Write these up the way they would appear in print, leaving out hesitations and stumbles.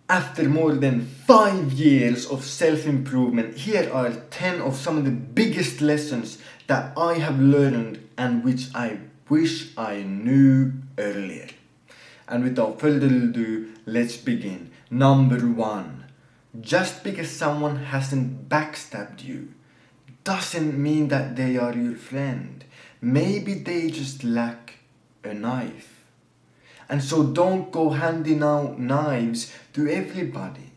After more than 5 years of self-improvement, here are 10 of some of the biggest lessons that I have learned and which I wish I knew earlier. And without further ado, let's begin. Number 1. Just because someone hasn't backstabbed you doesn't mean that they are your friend. Maybe they just lack a knife. And so don't go handing out knives to everybody.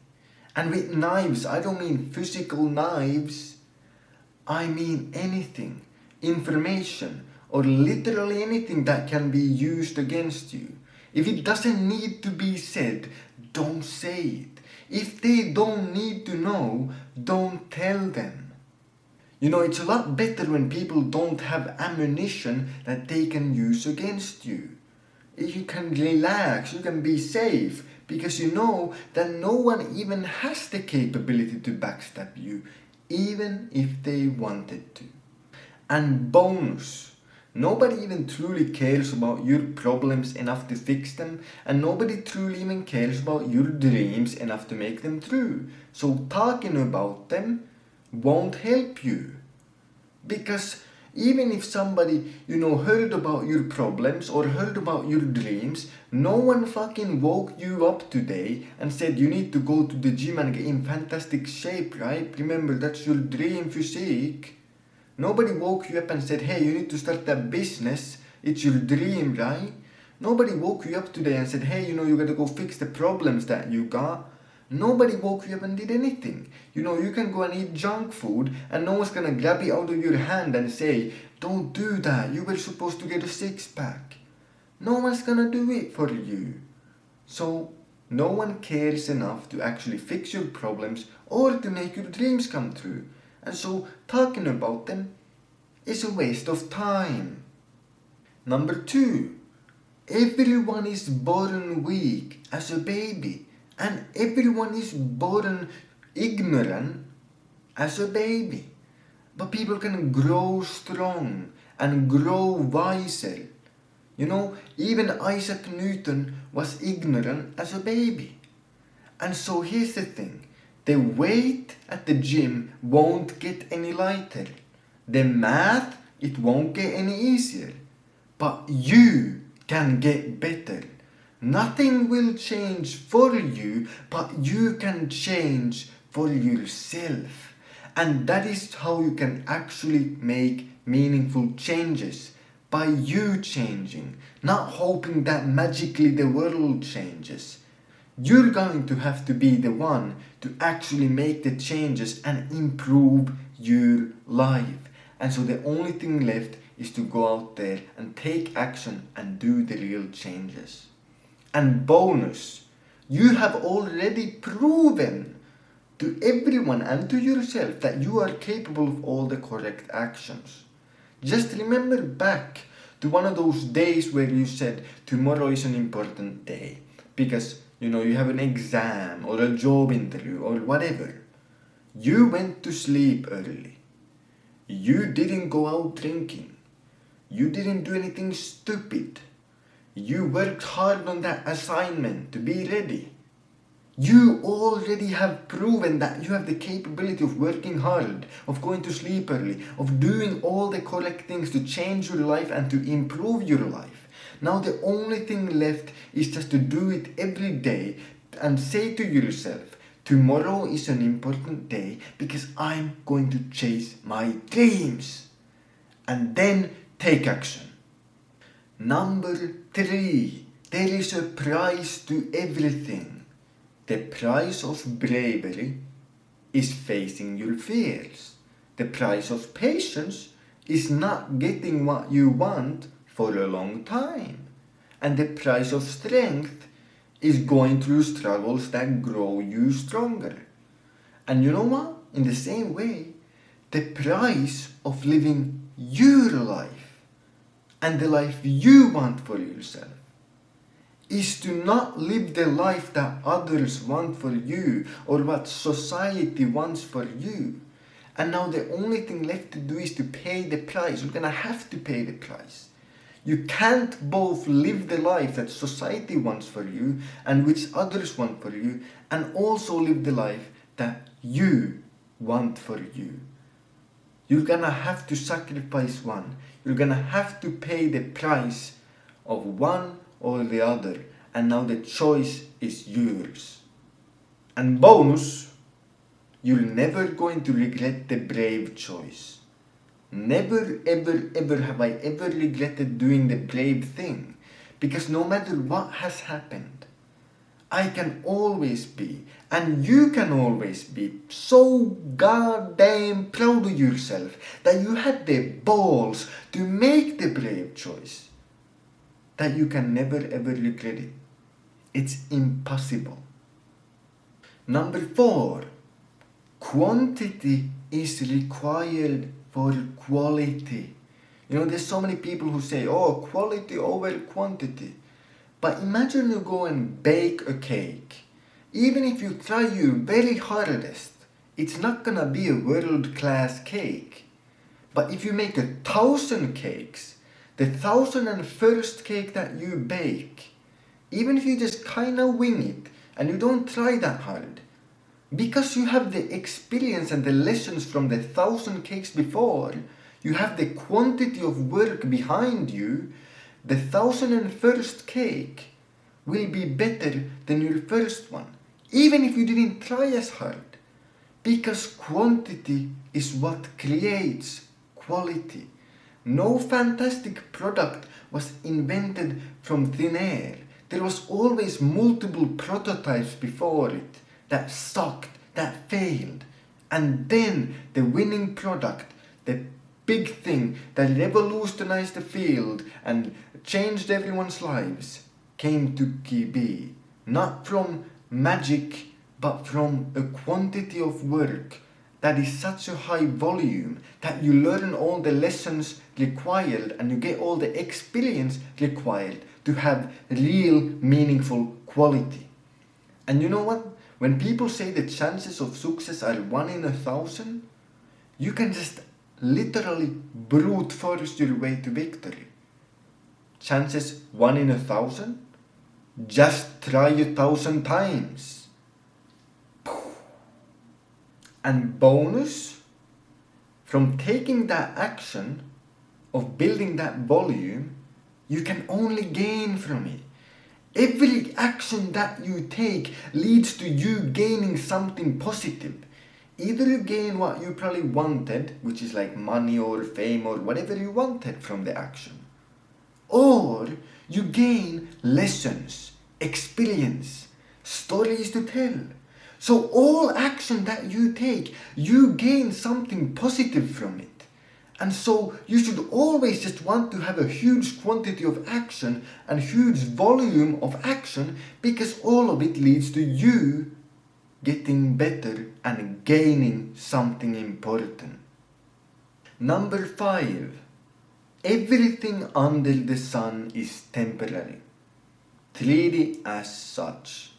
And with knives, I don't mean physical knives. I mean anything, information, or literally anything that can be used against you. If it doesn't need to be said, don't say it. If they don't need to know, don't tell them. You know, it's a lot better when people don't have ammunition that they can use against you. You can relax, you can be safe, because you know that no one even has the capability to backstab you, even if they wanted to. And bonus, nobody even truly cares about your problems enough to fix them, and nobody truly even cares about your dreams enough to make them true. So talking about them won't help you. Because even if somebody, heard about your problems or heard about your dreams, no one fucking woke you up today and said you need to go to the gym and get in fantastic shape, right? Remember, that's your dream physique. Nobody woke you up and said, hey, you need to start that business. It's your dream, right? Nobody woke you up today and said, hey, you gotta go fix the problems that you got. Nobody woke you up and did anything. You can go and eat junk food and no one's gonna grab it out of your hand and say, don't do that, you were supposed to get a 6-pack. No one's gonna do it for you. So, no one cares enough to actually fix your problems or to make your dreams come true. And so, talking about them is a waste of time. Number 2. Everyone is born weak as a baby. And everyone is born ignorant as a baby. But people can grow strong and grow wiser. Even Isaac Newton was ignorant as a baby. And so here's the thing. The weight at the gym won't get any lighter. The math, it won't get any easier. But you can get better. Nothing will change for you, but you can change for yourself. And that is how you can actually make meaningful changes. By you changing, not hoping that magically the world changes. You're going to have to be the one to actually make the changes and improve your life. And so the only thing left is to go out there and take action and do the real changes. And bonus, you have already proven to everyone and to yourself that you are capable of all the correct actions. Just remember back to one of those days where you said tomorrow is an important day because you have an exam or a job interview or whatever. You went to sleep early. You didn't go out drinking. You didn't do anything stupid. You worked hard on that assignment to be ready. You already have proven that you have the capability of working hard, of going to sleep early, of doing all the correct things to change your life and to improve your life. Now the only thing left is just to do it every day and say to yourself, tomorrow is an important day because I'm going to chase my dreams. And then take action. Number 3. There is a price to everything. The price of bravery is facing your fears. The price of patience is not getting what you want for a long time. And the price of strength is going through struggles that grow you stronger. And you know what? In the same way, the price of living your life and the life you want for yourself is to not live the life that others want for you or what society wants for you. And now the only thing left to do is to pay the price. You're gonna have to pay the price. You can't both live the life that society wants for you and which others want for you, and also live the life that you want for you. You're gonna have to sacrifice one. You're gonna have to pay the price of one or the other, and now the choice is yours. And bonus, you're never going to regret the brave choice. Never ever ever have I ever regretted doing the brave thing, because no matter what has happened, I can always be, and you can always be, so goddamn proud of yourself that you had the balls to make the brave choice, that you can never ever regret it. It's impossible. Number 4, quantity is required for quality. You know, there's so many people who say, oh, quality over quantity. But imagine you go and bake a cake. Even if you try your very hardest, it's not gonna be a world-class cake. But if you make 1,000 cakes, the 1,001st cake that you bake, even if you just kinda wing it and you don't try that hard, because you have the experience and the lessons from the 1,000 cakes before, you have the quantity of work behind you, the 1,001st cake will be better than your first one, even if you didn't try as hard. Because quantity is what creates quality. No fantastic product was invented from thin air. There was always multiple prototypes before it that sucked, that failed. And then the winning product, the big thing that revolutionized the field and changed everyone's lives, came to be. Not from magic, but from a quantity of work that is such a high volume that you learn all the lessons required and you get all the experience required to have real meaningful quality. And you know what? When people say the chances of success are 1 in 1,000, you can just literally brute force your way to victory. Chances 1 in 1,000? Just try 1,000 times. And bonus, from taking that action of building that volume, you can only gain from it. Every action that you take leads to you gaining something positive. Either you gain what you probably wanted, which is like money or fame or whatever you wanted from the action, or you gain lessons, experience, stories to tell. So all action that you take, you gain something positive from it. And so you should always just want to have a huge quantity of action and huge volume of action, because all of it leads to you getting better and gaining something important. Number 5, everything under the sun is temporary. Treat it as such.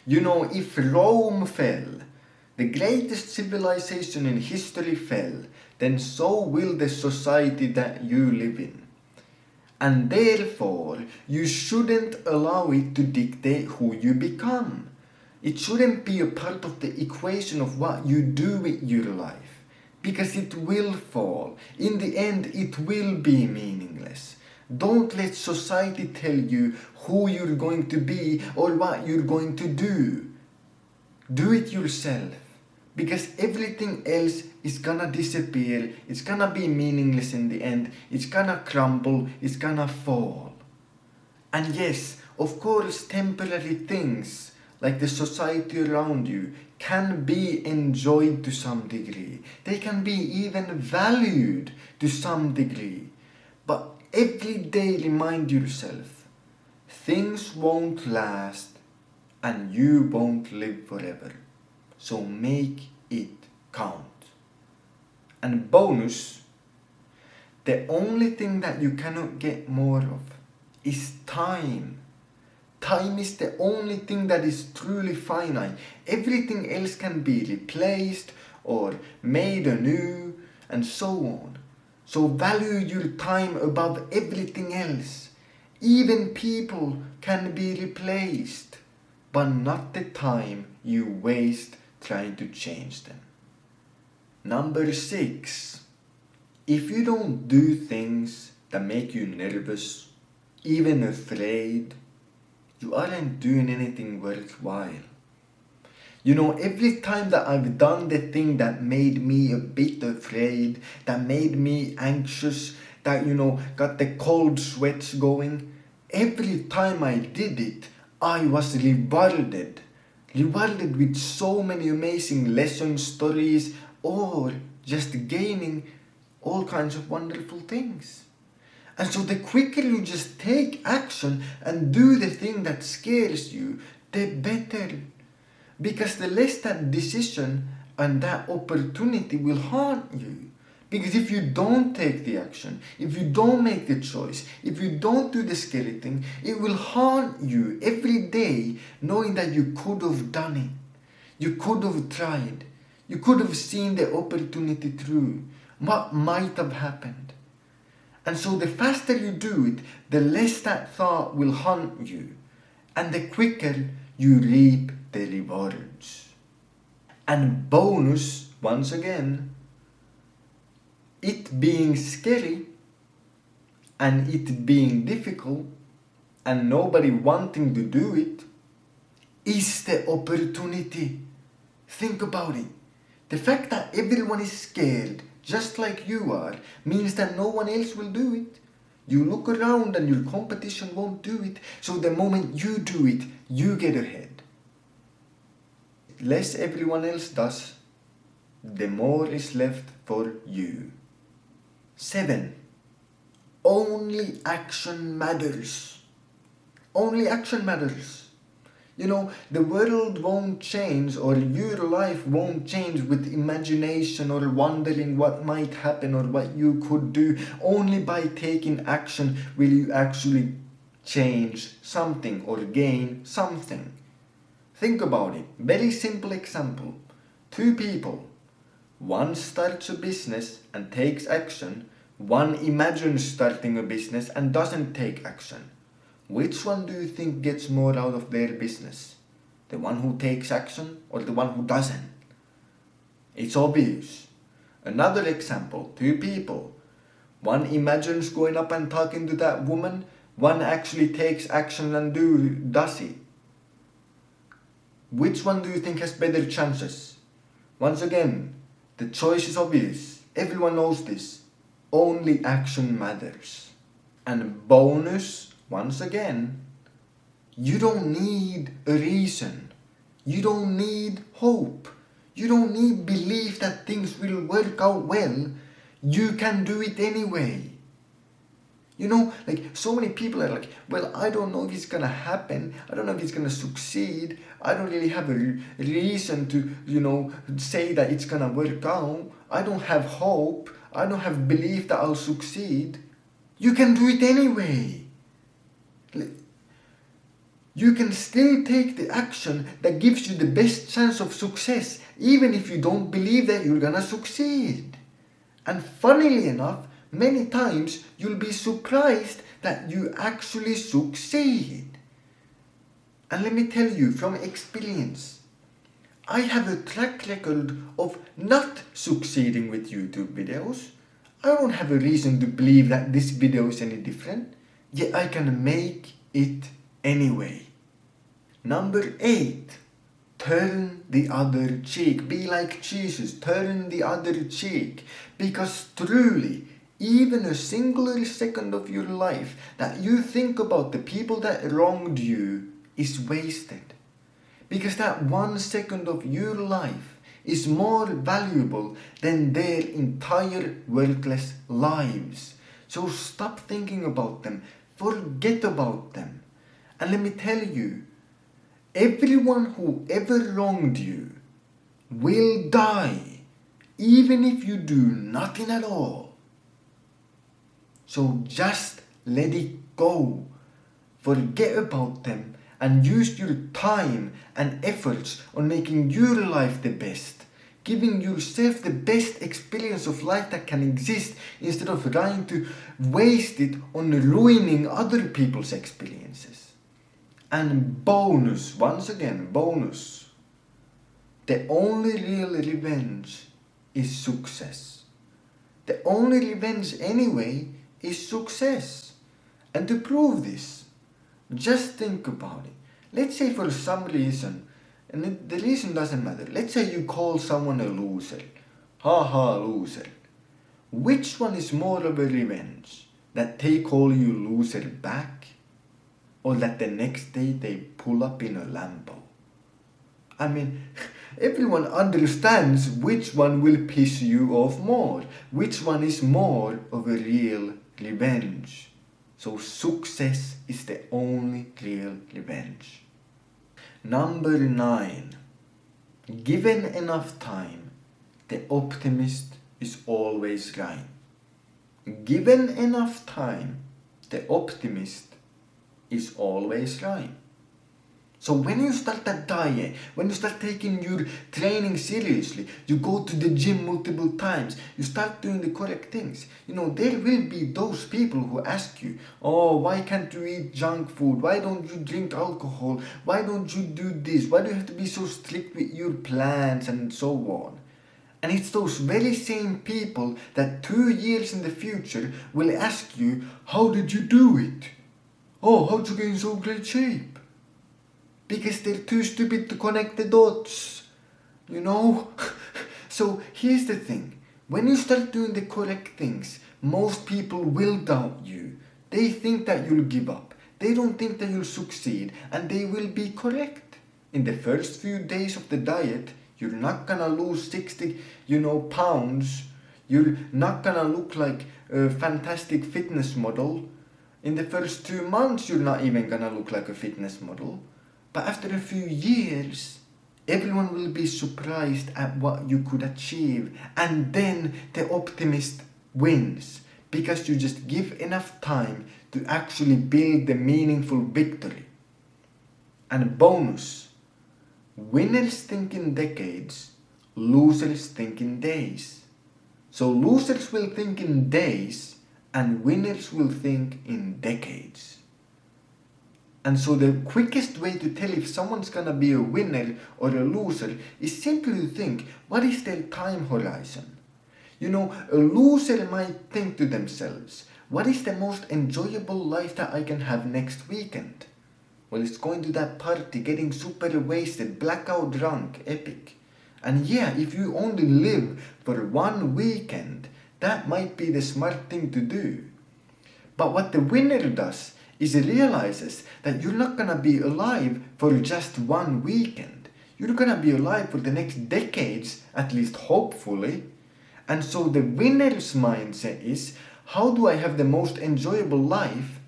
You know, if Rome fell, the greatest civilization in history fell, then so will the society that you live in. And therefore, you shouldn't allow it to dictate who you become. It shouldn't be a part of the equation of what you do with your life, because it will fall. In the end, it will be meaningless. Don't let society tell you who you're going to be or what you're going to do. Do it yourself, because everything else is gonna disappear. It's gonna be meaningless in the end. It's gonna crumble. It's gonna fall. And yes, of course, temporary things like the society around you can be enjoyed to some degree. They can be even valued to some degree. But every day remind yourself, things won't last and you won't live forever. So make it count. And bonus, the only thing that you cannot get more of is time. Time is the only thing that is truly finite. Everything else can be replaced or made anew and so on. So value your time above everything else. Even people can be replaced, but not the time you waste trying to change them. Number 6. If you don't do things that make you nervous, even afraid, you aren't doing anything worthwhile. You know, every time that I've done the thing that made me a bit afraid, that made me anxious, that, got the cold sweats going, every time I did it, I was rewarded. Rewarded with so many amazing lesson stories, or just gaining all kinds of wonderful things. And so the quicker you just take action and do the thing that scares you, the better. Because the less that decision and that opportunity will haunt you. Because if you don't take the action, if you don't make the choice, if you don't do the scary thing, it will haunt you every day knowing that you could have done it. You could have tried. You could have seen the opportunity through. What might have happened? And so the faster you do it, the less that thought will haunt you. And the quicker you reap the rewards. And bonus, once again, it being scary and it being difficult and nobody wanting to do it is the opportunity. Think about it. The fact that everyone is scared, just like you are, means that no one else will do it. You look around and your competition won't do it. So the moment you do it, you get ahead. Less everyone else does, the more is left for you. 7. Only action matters. Only action matters. You know, the world won't change, or your life won't change with imagination or wondering what might happen or what you could do. Only by taking action will you actually change something or gain something. Think about it. Very simple example. 2 people. One starts a business and takes action. One imagines starting a business and doesn't take action. Which one do you think gets more out of their business? The one who takes action or the one who doesn't? It's obvious. Another example, 2 people. One imagines going up and talking to that woman. One actually takes action and does it. Which one do you think has better chances? Once again, the choice is obvious. Everyone knows this. Only action matters. And bonus, once again, you don't need a reason. You don't need hope. You don't need belief that things will work out well. You can do it anyway. You know, like so many people are like, well, I don't know if it's gonna happen. I don't know if it's gonna succeed. I don't really have a reason to, say that it's gonna work out. I don't have hope. I don't have belief that I'll succeed. You can do it anyway. You can still take the action that gives you the best chance of success, even if you don't believe that you're gonna succeed. And funnily enough, many times you'll be surprised that you actually succeed. And let me tell you from experience, I have a track record of not succeeding with YouTube videos. I don't have a reason to believe that this video is any different, yet I can make it anyway. Number 8, turn the other cheek. Be like Jesus, turn the other cheek. Because truly, even a singular second of your life that you think about the people that wronged you is wasted. Because that 1 second of your life is more valuable than their entire worthless lives. So stop thinking about them. Forget about them. And let me tell you, everyone who ever wronged you will die, even if you do nothing at all. So just let it go. Forget about them and use your time and efforts on making your life the best. giving yourself the best experience of life that can exist instead of trying to waste it on ruining other people's experiences. And bonus, once again, bonus. The only real revenge is success. The only revenge anyway is success. And to prove this, just think about it. Let's say for some reason, and the reason doesn't matter. Let's say you call someone a loser. Haha, loser. Which one is more of a revenge? That they call you loser back? Or that the next day they pull up in a Lambo? I mean, everyone understands which one will piss you off more. Which one is more of a real revenge. So success is the only real revenge. Number 9. Given enough time, the optimist is always right. Given enough time, the optimist is always right. So when you start that diet, when you start taking your training seriously, you go to the gym multiple times, you start doing the correct things, there will be those people who ask you, oh, why can't you eat junk food? Why don't you drink alcohol? Why don't you do this? Why do you have to be so strict with your plans and so on? And it's those very same people that 2 years in the future will ask you, how did you do it? Oh, how'd you get in so great shape? Because they're too stupid to connect the dots, So here's the thing. When you start doing the correct things, most people will doubt you. They think that you'll give up. They don't think that you'll succeed, and they will be correct. In the first few days of the diet, you're not gonna lose 60, pounds. You're not gonna look like a fantastic fitness model. In the first 2 months, you're not even gonna look like a fitness model. But after a few years, everyone will be surprised at what you could achieve. And then the optimist wins. Because you just give enough time to actually build the meaningful victory. And bonus, winners think in decades, losers think in days. So losers will think in days, and winners will think in decades. And so the quickest way to tell if someone's gonna be a winner or a loser is simply to think, what is their time horizon? A loser might think to themselves, what is the most enjoyable life that I can have next weekend? Well, it's going to that party, getting super wasted, blackout drunk, epic. And yeah, if you only live for 1 weekend, that might be the smart thing to do. But what the winner does is he realizes that you're not gonna be alive for just 1 weekend. You're gonna be alive for the next decades, at least hopefully. And so the winner's mindset is, how do I have the most enjoyable life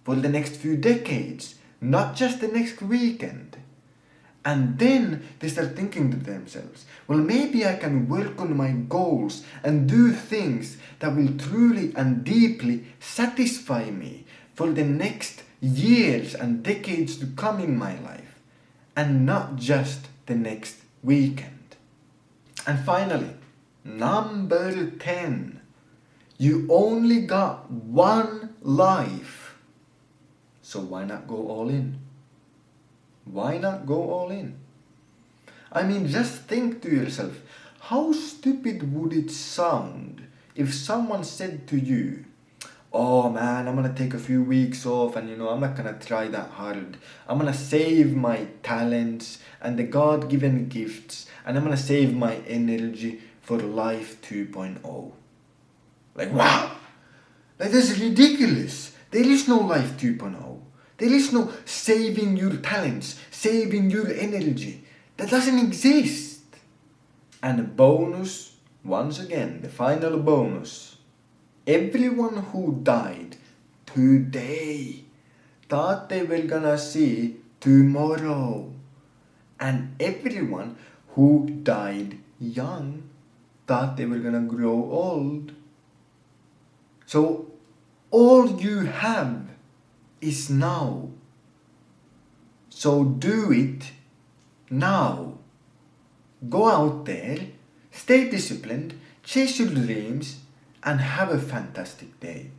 for the next few decades, not just the next weekend? And then they start thinking to themselves, well, maybe I can work on my goals and do things that will truly and deeply satisfy me for the next years and decades to come in my life, and not just the next weekend. And finally, number 10, you only got 1 life, so why not go all in? Why not go all in? I mean, just think to yourself, how stupid would it sound if someone said to you, oh man, I'm gonna take a few weeks off and I'm not gonna try that hard. I'm gonna save my talents and the God-given gifts, and I'm gonna save my energy for life 2.0. Like, wow! That is ridiculous. There is no life 2.0. There is no saving your talents, saving your energy. That doesn't exist. And a bonus, once again, the final bonus. Everyone who died today thought they were gonna see tomorrow. And everyone who died young thought they were gonna grow old. So all you have is now. So do it now. Go out there, Stay disciplined, chase your dreams, and have a fantastic day.